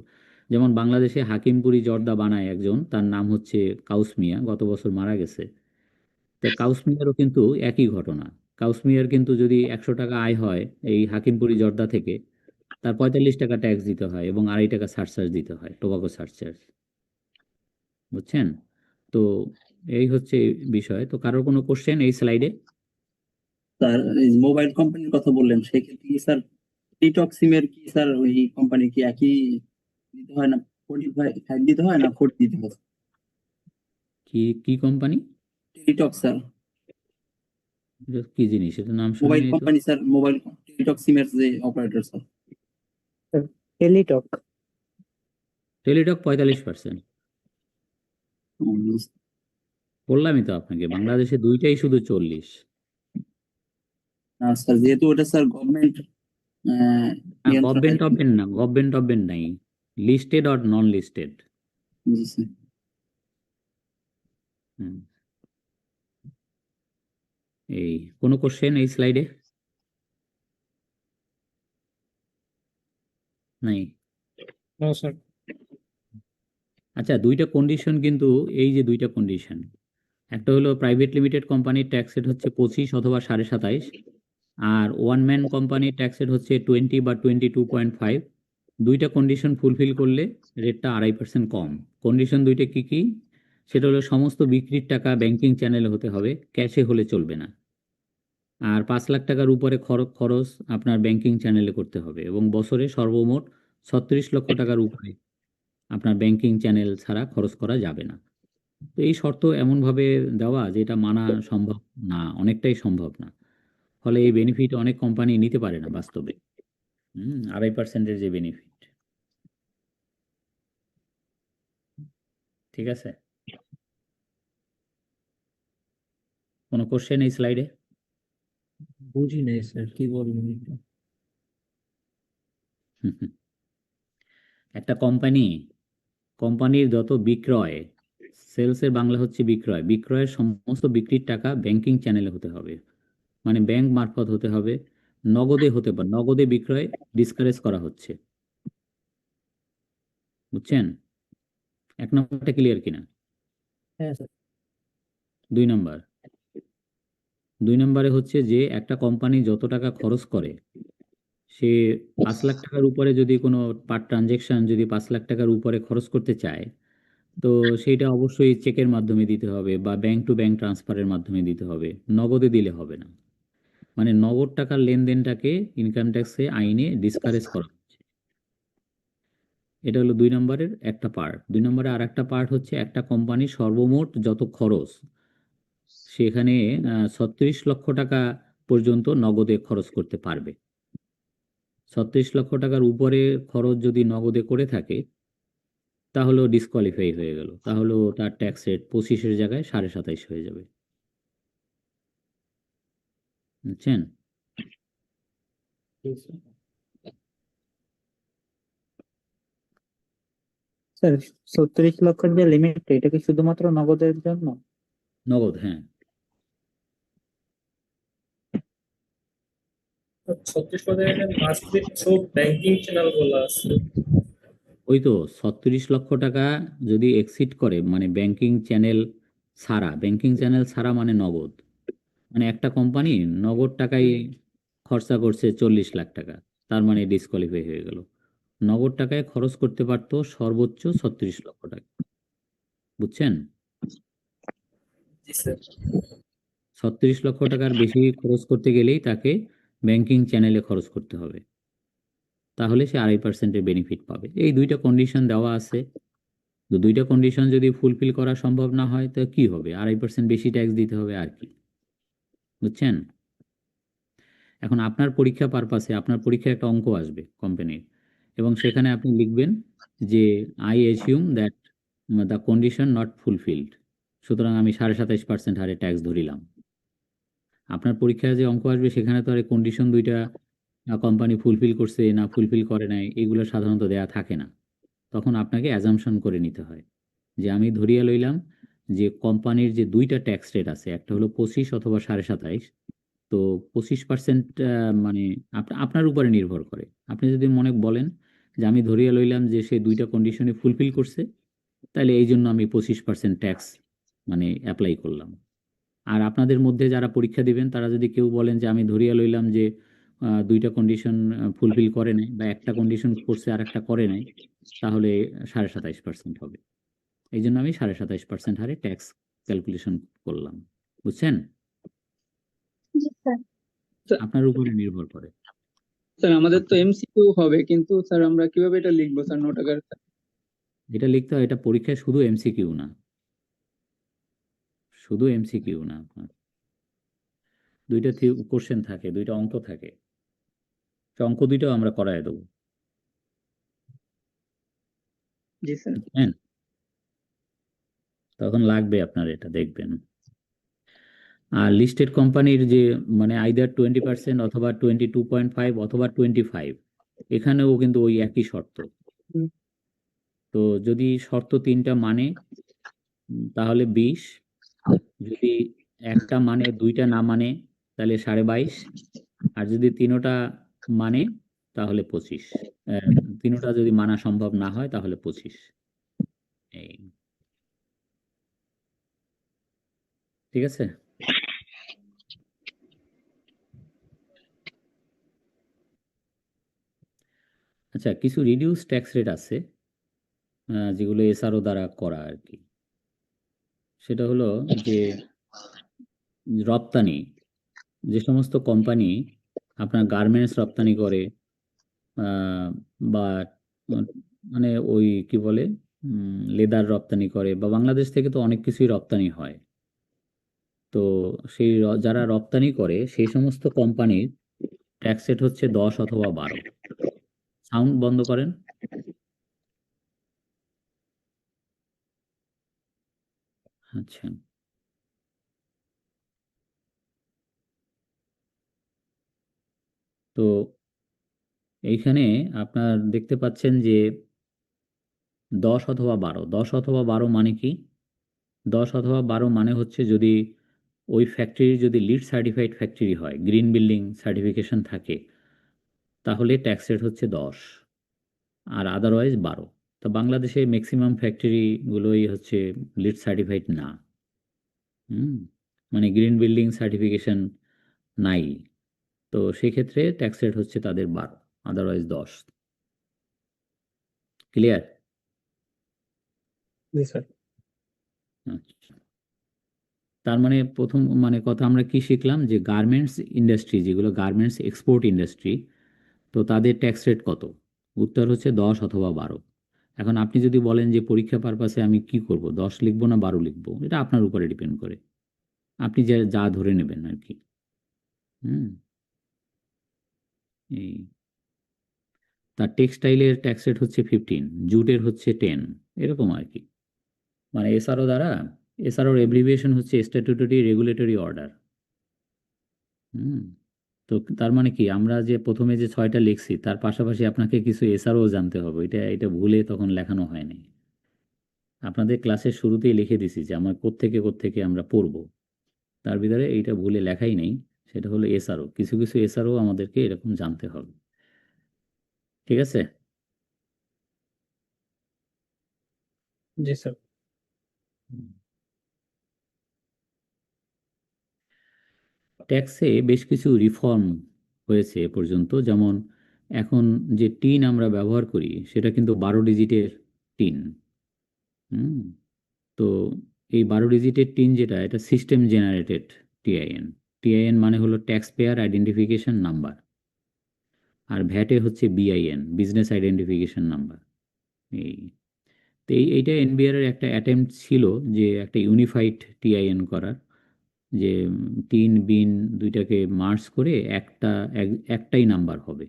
A: যেমন বাংলাদেশে হাকিমপুরি জর্দা বানায় একজন, তার নাম হচ্ছে কাউস মিয়া, গত বছর মারা গেছে। তো কাউস মিয়ারও কিন্তু একই ঘটনা। কাউস মিয়ার কিন্তু যদি 100 টাকা আয় হয় এই হাকিমপুরি জর্দা থেকে, তার 45 টাকা ট্যাক্স দিতে হয় এবং 2.5 টাকা সারচার্জ দিতে হয়, টোবাকো সারচার্জ। বুঝছেন? তো এই হচ্ছে বিষয়। তো কারোর কোনো কোশ্চেন এই স্লাইডে?
H: স্যার মোবাইল কোম্পানির কথা বললেন, সেক্ষেত্রে কি স্যার টিকটক সিমের কি স্যার ওই কোম্পানি কি একই দিতে হয় না, 45 দিতে হয় না 40 দিতে হয়?
A: কি কি কোম্পানি?
H: টিকটক স্যার,
A: এটা কি জিনিস? এটা নাম
H: মোবাইল
A: শুনিনি তো।
H: কোম্পানি স্যার, মোবাইল টিকটক সিমের যে অপারেটর স্যার।
D: টেলিটক।
A: টেলিটক 45%। বললামই তো আপনাকে, বাংলাদেশে দুইটাই শুধু 40।
H: স্যার যেহেতু ওটা স্যার গভর্নমেন্ট
A: গভর্নমেন্ট নাই, লিস্টেড অর নন লিস্টেড। এই কোনো কোশ্চেন এই স্লাইডে? নাই? আচ্ছা, দুইটা কন্ডিশন কিন্তু, এই যে দুইটা কন্ডিশন, একটা হলো প্রাইভেট লিমিটেড কোম্পানির ট্যাক্স রেট হচ্ছে 25 অথবা 27.5, আর ওয়ান ম্যান কোম্পানির ট্যাক্স রেট হচ্ছে 20 বা 22.5। দুইটা কন্ডিশন ফুলফিল করলে রেটটা 2.5% কম। কন্ডিশন দুইটা কি কি? সেটা হলো সমস্ত বিক্রির টাকা ব্যাংকিং চ্যানেলে হতে হবে, ক্যাশে হলে চলবে না। আর 5 লাখ টাকার উপরে খরচ আপনার ব্যাংকিং চ্যানেলে করতে হবে, এবং বছরে সর্বমোট 36 লক্ষ টাকার উপরে আপনার ব্যাংকিং চ্যানেল ছাড়া খরচ করা যাবে না। তো এই শর্ত এমনভাবে দেওয়া যে এটা মানা সম্ভব না, অনেকটাই সম্ভব না। ফলে এই বেনিফিট অনেক কোম্পানি নিতে পারে না বাস্তবে। 2.5%-এর যে বেনিফিট, ঠিক আছে? কোনো কোশ্চেন এই স্লাইডে?
B: বুঝি নাই স্যার, কি বলবেন এটা?
A: একটা কোম্পানির যত বিক্রয়, সেলসের বাংলা হচ্ছে বিক্রয়, বিক্রয়ের সমস্ত বিক্রির টাকা ব্যাংকিং চ্যানেলে হতে হবে, মানে ব্যাংক মারফত হতে হবে। নগদে হতে পারে, নগদে বিক্রয় ডিসকারেজ করা হচ্ছে। বুঝছেন? 1 নম্বরটা ক্লিয়ার কিনা?
B: হ্যাঁ স্যার।
A: 2 নম্বরে হচ্ছে যে একটা কোম্পানি যত টাকা খরচ করে, সে 5 লাখ টাকার উপরে যদি কোনো পার ট্রানজেকশন যদি 5 লাখ টাকার উপরে খরচ করতে চায়, তো সেইটা অবশ্যই চেকের মাধ্যমে দিতে হবে বা ব্যাংক টু ব্যাংক ট্রান্সফারের মাধ্যমে দিতে হবে, নগদে দিলে হবে না। মানে নগদ টাকার লেনদেনটাকে ইনকাম ট্যাক্সে আইনে ডিসকারেজ করা হচ্ছে। এটা হলো 2 নম্বরের একটা পার্ট। 2 নম্বরে আর একটা পার্ট হচ্ছে একটা কোম্পানি সর্বমোট যত খরচ, সেখানে 36 লক্ষ টাকা পর্যন্ত নগদে খরচ করতে পারবে। 36 লক্ষ টাকার উপরে খরচ যদি নগদে করে থাকে, তাহলেও ডিসকোয়ালিফাই হয়ে গেল, তাহলেও তার ট্যাক্স রেট 25-এর জায়গায় 27.5 হয়ে যাবে। বুঝছেন?
D: স্যার 36 লক্ষের যে লিমিট, এটা কি শুধুমাত্র নগদের জন্য?
A: নগদ, হ্যাঁ।
L: 36 মাসে সব ব্যাংকিং চ্যানেল গুলো আছে।
A: ওই তো 36 লক্ষ টাকা যদি এক্সিড করে, মানে ব্যাংকিং চ্যানেল ছাড়া মানে নগদ, মানে একটা কোম্পানি নগদ টাকায় খরচা করছে 40 লাখ টাকা, তার মানে ডিসকোয়ালিফাই হয়ে গেল। নগদ টাকায় খরচ করতে পারতো সর্বোচ্চ 36 লক্ষ টাকা। বুঝছেন?
L: জি স্যার।
A: 36 লক্ষ টাকার বেশি খরচ করতে গেলেই তাকে ব্যাংকিং চ্যানেলে খরচ করতে হবে, তাহলে সে 2.5%-এর বেনিফিট পাবে। এই দুইটা কন্ডিশন দেওয়া আছে। তো দুইটা কন্ডিশন যদি ফুলফিল করা সম্ভব না হয়, তো কি হবে? 2.5% বেশি ট্যাক্স দিতে হবে আর কি। বুঝছেন? এখন আপনার পরীক্ষা পারপাসে, আপনার পরীক্ষায় একটা অঙ্ক আসবে কোম্পানির, এবং সেখানে আপনি লিখবেন যে I assume that the condition not fulfilled, সুতরাং আমি 27.5% হারে ট্যাক্স ধরিলাম। আপনার পরীক্ষায় যে অঙ্ক আসবে সেখানে তো আর কন্ডিশন দুইটা কোম্পানি ফুলফিল করছে না ফুলফিল করে নাই এগুলো সাধারণত দেয়া থাকে না। তখন আপনাকে অ্যাজাম্পশন করে নিতে হয় যে আমি ধরিয়া লইলাম যে কোম্পানির যে দুইটা ট্যাক্স রেট আছে, একটা হলো 25 অথবা 27.5। তো 25% মানে আপনার উপরে নির্ভর করে। আপনি যদি মনে বলেন যে আমি ধরিয়া লইলাম যে সে দুইটা কন্ডিশনে ফুলফিল করছে, তাহলে এই জন্য আমি 25% ট্যাক্স মানে অ্যাপ্লাই করলাম। আর আপনাদের মধ্যে যারা পরীক্ষা দিবেন তারা যদি কেউ বলেন যে আমি ধরিয়া লইলাম যে দুইটা কন্ডিশন ফুলফিল করে নাই, বা একটা কন্ডিশন করছে আর একটা করে নাই, তাহলে 27.5% হবে। এই জন্য আমি 27.5% হারে ট্যাক্স ক্যালকুলেশন করলাম। বুঝছেন?
E: জি স্যার।
A: আপনার উপরে নির্ভর করে।
C: স্যার আমাদের তো এমসিকিউ হবে, কিন্তু স্যার আমরা কিভাবে এটা লিখবো স্যার নোট আকারে?
A: এটা লিখতে হয়, এটা পরীক্ষায় শুধু এমসিকিউ না, শুধু এমসিকিউ না, আপনার দুইটা কোশ্চেন থাকে, দুইটা অঙ্ক থাকে। সে অঙ্ক দুইটাও আমরা করায় দেবো।
C: জি স্যার।
A: হ্যাঁ, তখন লাগবে আপনার, এটা দেখবেন। আর লিস্টেড কোম্পানির যে মানে আইদার 20% অথবা 22.5 অথবা 25, এখানেও কিন্তু ওই একই শর্ত। তো যদি শর্ত তিনটা মানে তাহলে 20, যদি একটা মানে দুইটা না মানে তাহলে 22.5, আর যদি তিনোটা মানে তাহলে 25। তিনোটা যদি মানা সম্ভব না হয় তাহলে 25। এই, ঠিক আছে? আচ্ছা, আচ্ছা, কিছু রিডিউস ট্যাক্স রেট আছে যেগুলো এসআরও দ্বারা করা আর কি। সেটা হলো যে রপ্তানি, যে সমস্ত কোম্পানি আপনার গার্মেন্টস রপ্তানি করে বা মানে ওই কি বলে লেদার রপ্তানি করে, বা বাংলাদেশ থেকে তো অনেক কিছুই রপ্তানি হয়। তো সেই যারা রপ্তানি করে সেই সমস্ত কোম্পানির ট্যাক্স রেট হচ্ছে 10 অথবা 12। সাউন্ড বন্ধ করেন। আচ্ছা, তো এইখানে আপনার দেখতে পাচ্ছেন যে 10 অথবা 12, 10 অথবা 12 মানে কি? 10 অথবা 12 মানে হচ্ছে যদি ওই ফ্যাক্টরি যদি লিড সার্টিফাইড ফ্যাক্টরি হয়, গ্রিন বিল্ডিং সার্টিফিকেশন থাকে, তাহলে ট্যাক্স রেট হচ্ছে 10, আর আদারওয়াইজ 12। তো বাংলাদেশে ম্যাক্সিমাম ফ্যাক্টরিগুলোই হচ্ছে লিড সার্টিফাইড না। মানে গ্রিন বিল্ডিং সার্টিফিকেশন নাই, তো সেক্ষেত্রে ট্যাক্স রেট হচ্ছে তাদের 12, আদারওয়াইজ 10। ক্লিয়ার?
L: জি স্যার।
A: আচ্ছা, তার মানে প্রথম মানে কথা আমরা কি শিখলাম, যে গার্মেন্টস ইন্ডাস্ট্রি, যেগুলো গার্মেন্টস এক্সপোর্ট ইন্ডাস্ট্রি, তো তাদের ট্যাক্স রেট কত? উত্তর হচ্ছে 10 অথবা 12। এখন আপনি যদি বলেন যে পরীক্ষা পারপাসে আমি কি করব, 10 লিখবো না 12 লিখবো, এটা আপনার উপরে ডিপেন্ড করে, আপনি যা যা ধরে নেবেন আর কি। এই তার টেক্সটাইলের ট্যাক্স রেট হচ্ছে 15, জুটের হচ্ছে 10, এরকম আর কি। মানে এসআরও দ্বারা, এসআরওর এব্রিভিয়েশন হচ্ছে স্ট্যাটুটরি রেগুলেটরি অর্ডার। তো তার মানে কি, আমরা যে প্রথমে যে 6টা লিখছি তার পাশাপাশি আপনাকে কিছু এসআরও জানতে হবে, এটা এটা ভুলে তখন লেখানো হয়নি। আপনাদের ক্লাসের শুরুতেই লিখে দিছি যে আমার কোত্থেকে আমরা পড়বো, তার ভিতরে এইটা ভুলে লেখাই নেই। সেটা হলো এসআরও, কিছু কিছু এসআরও আমাদেরকে এরকম জানতে হবে। ঠিক আছে?
L: জি স্যার।
A: ট্যাক্সে বেশ কিছু রিফর্ম হয়েছে এ পর্যন্ত, যেমন এখন যে টিন আমরা ব্যবহার করি সেটা কিন্তু 12 ডিজিটের টিন। তো এই 12 ডিজিটের টিন যেটা, এটা সিস্টেম জেনারেটেড টিআইএন। টিআইএন মানে হলো ট্যাক্স পেয়ার আইডেন্টিফিকেশন নাম্বার, আর ভ্যাটে হচ্ছে বিআইএন, বিজনেস আইডেন্টিফিকেশন নাম্বার। এই তো এইটা এনবিআর এর একটা অ্যাটেম্পট ছিল যে একটা ইউনিফাইড টিআইএন করার, যে টিন বিন দুইটাকে মার্জ করে একটাই নাম্বার হবে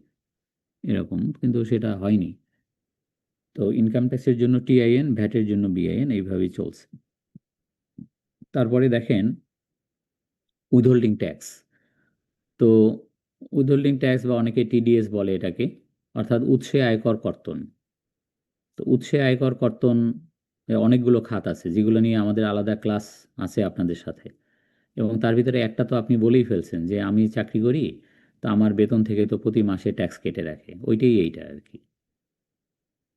A: এরকম, কিন্তু সেটা হয়নি। তো ইনকাম ট্যাক্সের জন্য টিআইএন, ভ্যাটের জন্য বিআইএন, এইভাবেই চলছে। তারপরে দেখেন উইথহোল্ডিং ট্যাক্স। তো উইথহোল্ডিং ট্যাক্স বা অনেকে টিডিএস বলে এটাকে, অর্থাৎ উৎসে আয়কর কর্তন। তো উৎসে আয়কর কর্তন অনেকগুলো খাত আছে, যেগুলো নিয়ে আমাদের আলাদা ক্লাস আছে আপনাদের সাথে। এবং তার ভিতরে একটা তো আপনি বলেই ফেলছেন যে আমি চাকরি করি, তো আমার বেতন থেকে তো প্রতি মাসে ট্যাক্স কেটে রাখে, ওইটাই এইটা আর কি।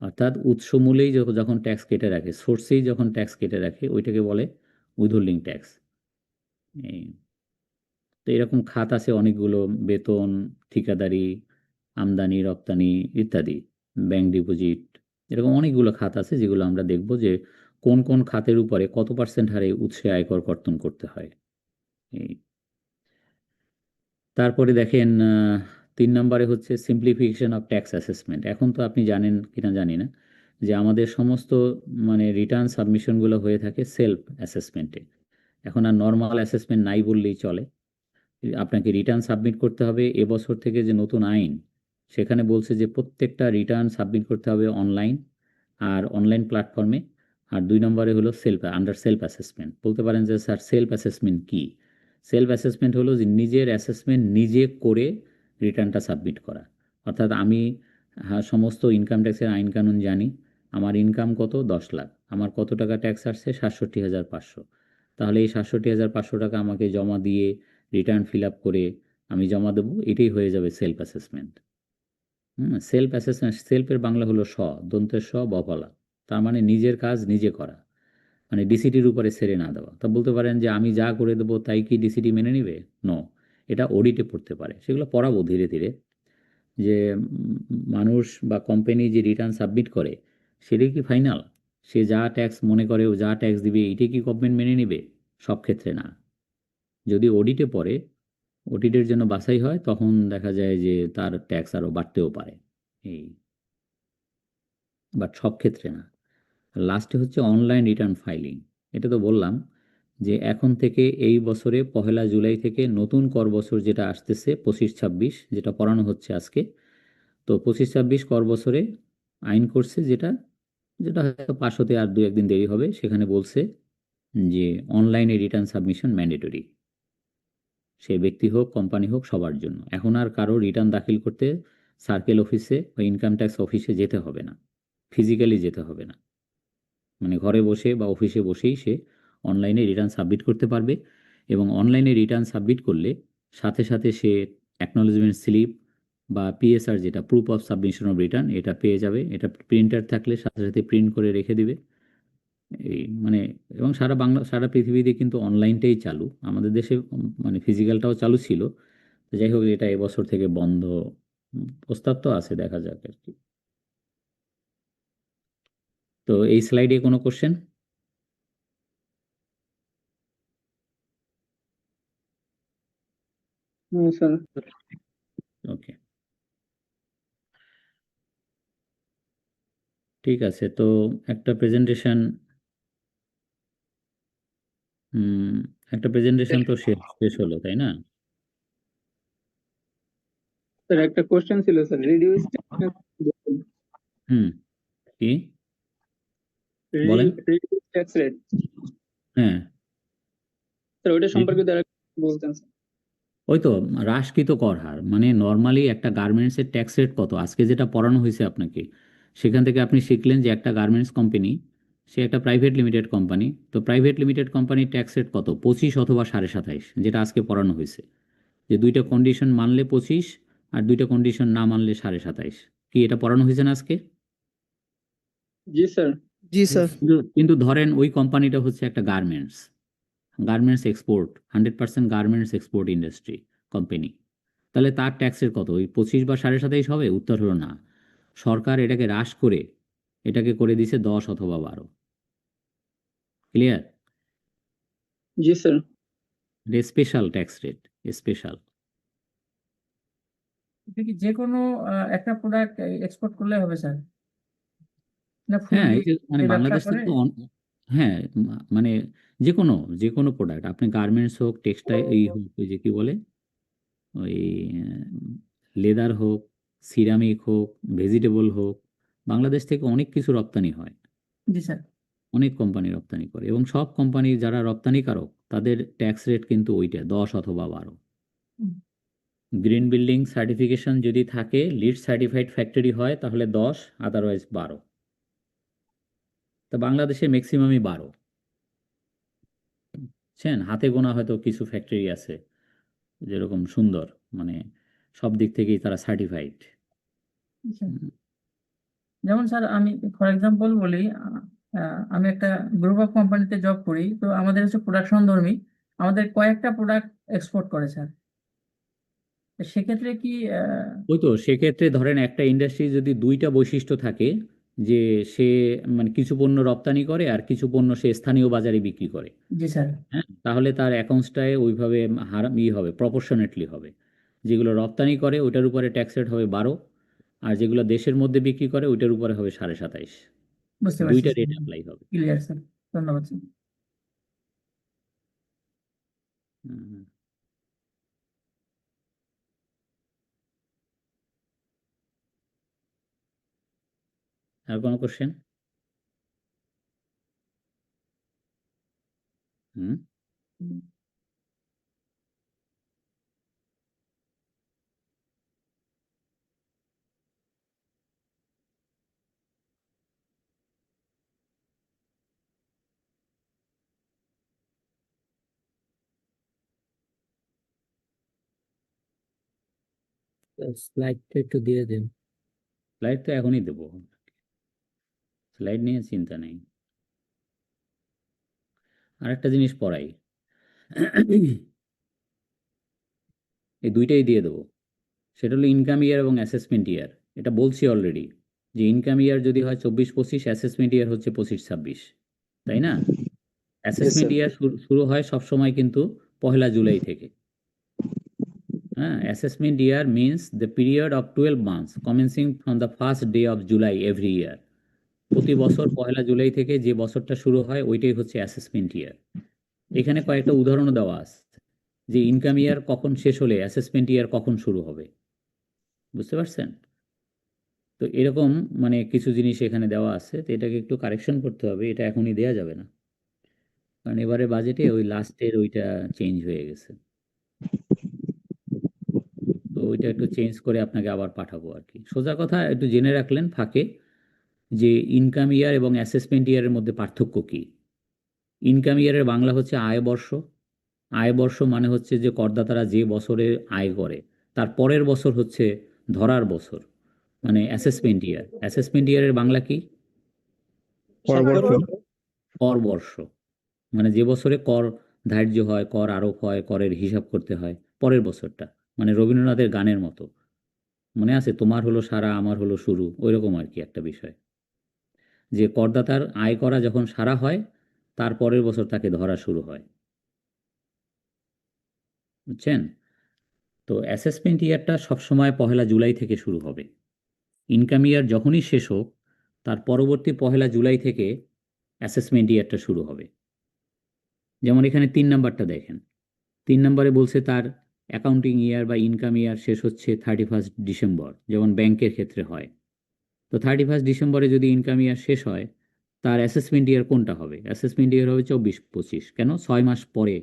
A: অর্থাৎ উৎস মূলেই যখন ট্যাক্স কেটে রাখে, সোর্সেই যখন ট্যাক্স কেটে রাখে, ওইটাকে বলে উইথহোল্ডিং ট্যাক্স। তো এরকম খাত আছে অনেকগুলো, বেতন, ঠিকাদারি, আমদানি রপ্তানি ইত্যাদি, ব্যাংক ডিপোজিট, এরকম অনেকগুলো খাত আছে যেগুলো আমরা দেখব যে কোন কোন খাতের উপরে কত % হারে উৎসে আয়কর কর্তন করতে হয়। এই তারপরে দেখেন 3 নম্বরে হচ্ছে সিম্পলিফিকেশন অফ ট্যাক্স অ্যাসেসমেন্ট। এখন তো আপনি জানেন কিনা জানি না যে আমাদের সমস্ত মানে রিটার্ন সাবমিশনগুলো হয়ে থাকে সেলফ অ্যাসেসমেন্টে। এখন আর নর্মাল অ্যাসেসমেন্ট নাই বললেই চলে। আপনাকে রিটার্ন সাবমিট করতে হবে। এবছর থেকে যে নতুন আইন, সেখানে বলছে যে প্রত্যেকটা রিটার্ন সাবমিট করতে হবে অনলাইন, আর অনলাইন প্ল্যাটফর্মে। আর 2 নম্বরে হলো আন্ডার সেলফ অ্যাসেসমেন্ট। বলতে পারেন যে স্যার সেলফ অ্যাসেসমেন্ট কি? সেলফ অ্যাসেসমেন্ট হলো যে নিজের অ্যাসেসমেন্ট নিজে করে রিটার্নটা সাবমিট করা। অর্থাৎ আমি সমস্ত ইনকাম ট্যাক্সের আইন কানুন জানি, আমার ইনকাম কত, 10 লাখ, আমার কত টাকা ট্যাক্স আসছে, 67,500। তাহলে এই 67,500 টাকা আমাকে জমা দিয়ে রিটার্ন ফিল আপ করে আমি জমা দেবো, এটাই হয়ে যাবে সেলফ অ্যাসেসমেন্ট। সেলফ অ্যাসেসমেন্ট, সেলফের বাংলা হলো দন্তের বফলা, তার মানে নিজের কাজ নিজে করা, মানে ডিসিটির উপরে ছেড়ে না দেওয়া। তা বলতে পারেন যে আমি যা করে দেবো তাই কি ডিসিটি মেনে নিবে? নো, এটা অডিটে পড়তে পারে, সেগুলো পড়াবো ধীরে ধীরে। যে মানুষ বা কোম্পানি যে রিটার্ন সাবমিট করে সেটাই কি ফাইনাল? সে যা ট্যাক্স মনে করে ও যা ট্যাক্স দিবে এটাই কি গভর্নমেন্ট মেনে নেবে? সব ক্ষেত্রে না। যদি অডিটে পড়ে, অডিটের জন্য বাছাই হয়, তখন দেখা যায় যে তার ট্যাক্স আরও বাড়তেও পারে। এই, বাট সব ক্ষেত্রে না। লাস্টে হচ্ছে অনলাইন রিটার্ন ফাইলিং। এটা তো বললাম যে এখন থেকে এই বছরে 1 জুলাই থেকে নতুন কর বছর যেটা আসতেছে 25-26, যেটা পড়ানো হচ্ছে আজকে, তো 25-26 কর বছরে আইন করছে যেটা, যেটা হয়তো পাশ হতে আর 2-1 দিন দেরি হবে, সেখানে বলছে যে অনলাইনে রিটার্ন সাবমিশন ম্যান্ডেটরি, সে ব্যক্তি হোক কোম্পানি হোক সবার জন্য। এখন আর কারো রিটার্ন দাখিল করতে সার্কেল অফিসে বা ইনকাম ট্যাক্স অফিসে যেতে হবে না, ফিজিক্যালি যেতে হবে না। মানে ঘরে বসে বা অফিসে বসেই সে অনলাইনে রিটার্ন সাবমিট করতে পারবে, এবং অনলাইনে রিটার্ন সাবমিট করলে সাথে সাথে সে অ্যাকনোলেজমেন্ট স্লিপ বা পিএসআর, যেটা proof of submission of return, এটা পেয়ে যাবে। এটা প্রিন্টার থাকলে সাথে সাথে প্রিন্ট করে রেখে দিবে। এই মানে, এবং সারা পৃথিবীতে কিন্তু অনলাইনটাই চালু, আমাদের দেশে মানে ফিজিক্যালটাও চালু ছিল। তো যাই হোক, এটা এবছর থেকে বন্ধ, প্রস্তাব তো আছে, দেখা যাক আর কি। তো এই স্লাইডে কোনো কোশ্চেন?
C: স্যার
A: ওকে, ঠিক আছে। তো একটা প্রেজেন্টেশন তো শেষ শেষ হলো, তাই না?
C: স্যার একটা কোশ্চেন ছিল স্যার, রিডিউস
A: হুম, কি বলেন?
C: রিডিউস ট্যাক্স রেট,
A: হ্যাঁ,
C: স্যার ওইটা সম্পর্কে তারা বলতেন স্যার।
A: ওই তো হ্রাসকৃত কর হার, মানে নর্মালি একটা গার্মেন্টসের ট্যাক্স রেট কত, আজকে যেটা পড়ানো হয়েছে আপনাকে, সেখান থেকে আপনি শিখলেন যে একটা গার্মেন্টস কোম্পানি, সে একটা প্রাইভেট লিমিটেড কোম্পানি, তো প্রাইভেট লিমিটেড কোম্পানির ট্যাক্স রেট কত? 25 অথবা 27.5, যেটা আজকে পড়ানো হয়েছে। যে দুইটা কন্ডিশন মানলে 25, আর দুইটা কন্ডিশন না মানলে 27.5। কি এটা পড়ানো হয়েছে না আজকে?
C: জি স্যার।
F: জি স্যার।
A: কিন্তু ধরেন ওই কোম্পানিটা হচ্ছে একটা garments export, 100% garments export industry company, তাহলে তার ট্যাক্সের কত? ওই 25 বা 27.5 হবে? উত্তর হলো না। সরকার এটাকে হ্রাস করে এটাকে করে দিছে 10 অথবা 12। ক্লিয়ার?
C: জি sir.
A: Special tax rate, special.
B: এটা কি যে কোনো একটা প্রোডাক্ট এক্সপোর্ট করলে হবে স্যার, না
A: হ্যাঁ,
B: ফুললি
A: এই যে মানে
B: ব্যবসা
A: বাংলাদেশ
B: করে?
A: থেকে তো হ্যাঁ, মানে যে কোনো প্রোডাক্ট, আপনি গার্মেন্টস হোক, টেক্সটাইল এই হোক, ওই যে কি বলে, ওই লেদার হোক, সিরামিক হোক, ভেজিটেবল হোক, বাংলাদেশ থেকে অনেক কিছু রপ্তানি হয়,
B: জি স্যার।
A: অনেক কোম্পানি রপ্তানি করে, এবং সব কোম্পানি যারা রপ্তানিকারক তাদের ট্যাক্স রেট কিন্তু ওইটা 10 অথবা 12।
B: হুম।
A: গ্রিন বিল্ডিং সার্টিফিকেশন যদি থাকে, লিড সার্টিফাইড ফ্যাক্টরি হয়, তাহলে 10, আদারওয়াইজ 12। তা বাংলাদেশে ম্যাক্সিমামই 12। বুঝছেন, হাতে গোনা হয়তো কিছু ফ্যাক্টরি আছে যেরকম সুন্দর, মানে সব দিক থেকেই তারা সার্টিফাইড।
B: স্যার, যেমন স্যার আমি ফর এক্সাম্পল বলি, আমি একটা গ্রুপ অফ কোম্পানিতে জব করি, তো আমাদের হচ্ছে প্রোডাকশন ধর্মী, আমাদের কয়েকটা প্রোডাক্ট এক্সপোর্ট করে স্যার। তো সেক্ষেত্রে কি
A: ওই তো, সেক্ষেত্রে ধরেন একটা ইন্ডাস্ট্রি যদি দুইটা বৈশিষ্ট্য থাকে, যে সে মানে কিছু পণ্য রপ্তানি করে আর কিছু পণ্য সে স্থানীয় বাজারে বিক্রি করে,
B: জি স্যার।
A: হ্যাঁ, তাহলে তার অ্যাকাউন্টসটায় ওইভাবে হার হবে, প্রপোর্শনেটলি হবে। যেগুলো রপ্তানি করে ওইটার উপরে ট্যাক্স রেট হবে 12, আর যেগুলো দেশের মধ্যে বিক্রি করে ওইটার উপরে হবে 27.5।
B: বুঝতে পারছি
A: দুইটা
B: স্যার,
A: রেট অ্যাপ্লাই হবে।
B: ক্লিয়ার স্যার, ধন্যবাদ স্যার।
A: হুম। আর কোনো কোশ্চেন? হুম,
B: স্লাইডটা একটু দিয়ে দিন।
A: স্লাইড তো এখনই দেবো, স্লাইড নিয়ে চিন্তা নেই। আর একটা জিনিস পড়াই, এই দুইটাই দিয়ে দেবো, সেটা হলো ইনকাম ইয়ার এবং অ্যাসেসমেন্ট ইয়ার। এটা বলছি অলরেডি যে ইনকাম ইয়ার যদি হয় 24-25, অ্যাসেসমেন্ট ইয়ার হচ্ছে 25-26, তাই না? অ্যাসেসমেন্ট ইয়ার শুরু হয় সবসময় কিন্তু 1 জুলাই থেকে। Assessment year means the period of 12 months commencing from the first day of July every year. প্রতি বছর 1 জুলাই থেকে যে বছরটা শুরু হয় ওইটাই হচ্ছে অ্যাসেসমেন্ট ইয়ার। এখানে কয়েকটা উদাহরণ দেওয়া আছে যে ইনকাম ইয়ার কখন শেষ হলে অ্যাসেসমেন্ট ইয়ার কখন শুরু হবে, বুঝতে পারছেন? তো এরকম মানে কিছু জিনিস এখানে দেওয়া আছে, তো এটাকে একটু কারেকশন করতে হবে, এটা এখনই দেওয়া যাবে না, কারণ এবারে বাজেটে ওই লাস্টের ওইটা চেঞ্জ হয়ে গেছে। তো ওইটা একটু চেঞ্জ করে আপনাকে আবার পাঠাবো আর কি। সোজা কথা একটু জেনে রাখলেন ফাঁকে যে ইনকাম ইয়ার এবং অ্যাসেসমেন্ট ইয়ারের মধ্যে পার্থক্য কি। ইনকাম ইয়ারের বাংলা হচ্ছে আয় বর্ষ। আয় বর্ষ মানে হচ্ছে যে করদাতারা যে বছরে আয় করে তার পরের বছর হচ্ছে ধরার বছর, মানে অ্যাসেসমেন্ট ইয়ার। অ্যাসেসমেন্ট ইয়ারের বাংলা কি? কর বর্ষ। মানে যে বছরে কর ধার্য হয়, কর আরোপ হয়, করের হিসাব করতে হয়, পরের বছরটা। মানে রবীন্দ্রনাথের গানের মতো, মনে আছে, তোমার হলো সারা আমার হলো শুরু, ওইরকম আর কি একটা বিষয়, যে করদাতার আয় করা যখন সারা হয় তার পরের বছর তাকে ধরা শুরু হয়, বুঝছেন? তো অ্যাসেসমেন্ট ইয়ারটা সবসময় 1 জুলাই থেকে শুরু হবে। ইনকাম ইয়ার যখনই শেষ হোক তার পরবর্তী 1 জুলাই থেকে অ্যাসেসমেন্ট ইয়ারটা শুরু হবে। যেমন এখানে 3 নাম্বারটা দেখেন, 3 নম্বরে বলছে তার অ্যাকাউন্টিং ইয়ার বা ইনকাম ইয়ার শেষ হচ্ছে 31 ডিসেম্বর, যেমন ব্যাংকের ক্ষেত্রে হয়। তো 31 ডিসেম্বরে যদি ইনকাম ইয়ার শেষ হয় তার অ্যাসেসমেন্ট ইয়ার কোনটা হবে? অ্যাসেসমেন্ট ইয়ার হবে 24-25। কেন? 6 মাস পরে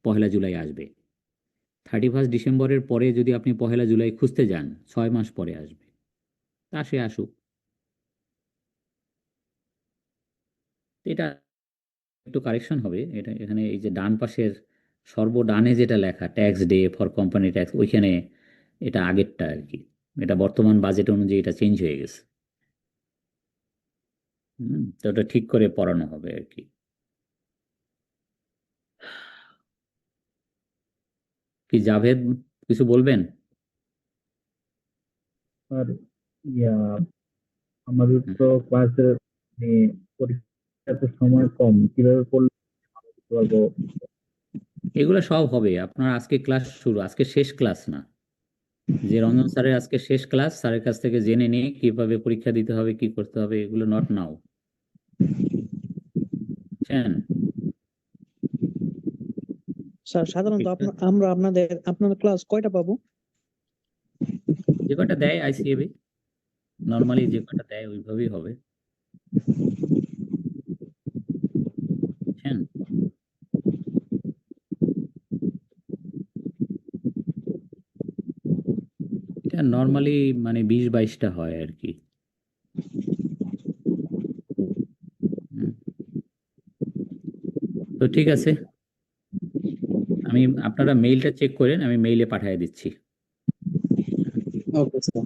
A: 1 জুলাই আসবে। 31 ডিসেম্বরের পরে যদি আপনি 1 জুলাই খুঁজতে যান 6 মাস পরে আসবে। তা সে আসুক, এটা একটু কারেকশন হবে। এটা এখানে এই যে ডান পাশের সর্বডানে যেটা লেখা tax day for company tax, ওইখানে এটা আগেরটা আর কি, এটা বর্তমান বাজেট অনুযায়ী এটা চেঞ্জ হয়ে গেছে। তো ওটা ঠিক করে পড়ানো হবে আর কি। কি জাভেদ কিছু বলবেন?
K: আর আমাদের তো ক্লাসের পরীক্ষাতে সময় কম, কিভাবে পড়লে পারবো?
A: এগুলো সব হবে আপনার। আজকে ক্লাস শুরু, আজকে শেষ ক্লাস না, যে রঞ্জন স্যারের আজকে শেষ ক্লাস, স্যারের কাছ থেকে জেনে নিয়ে কিভাবে পরীক্ষা দিতে হবে, কি করতে হবে, এগুলো নট নাও, বুঝছেন?
M: স্যার সাধারণত আমরা আপনাদের ক্লাস কয়টা পাবো?
A: যে কটা দেয় আইসিএবি, নর্মালি যে কটা দেয় ওইভাবেই হবে, বুঝছেন? এটা নর্মালি মানে 20-22টা হয় আর কি। তো ঠিক আছে, আপনারা মেইলটা চেক করেন, আমি মেইলে পাঠিয়ে দিচ্ছি।
H: Okay sir.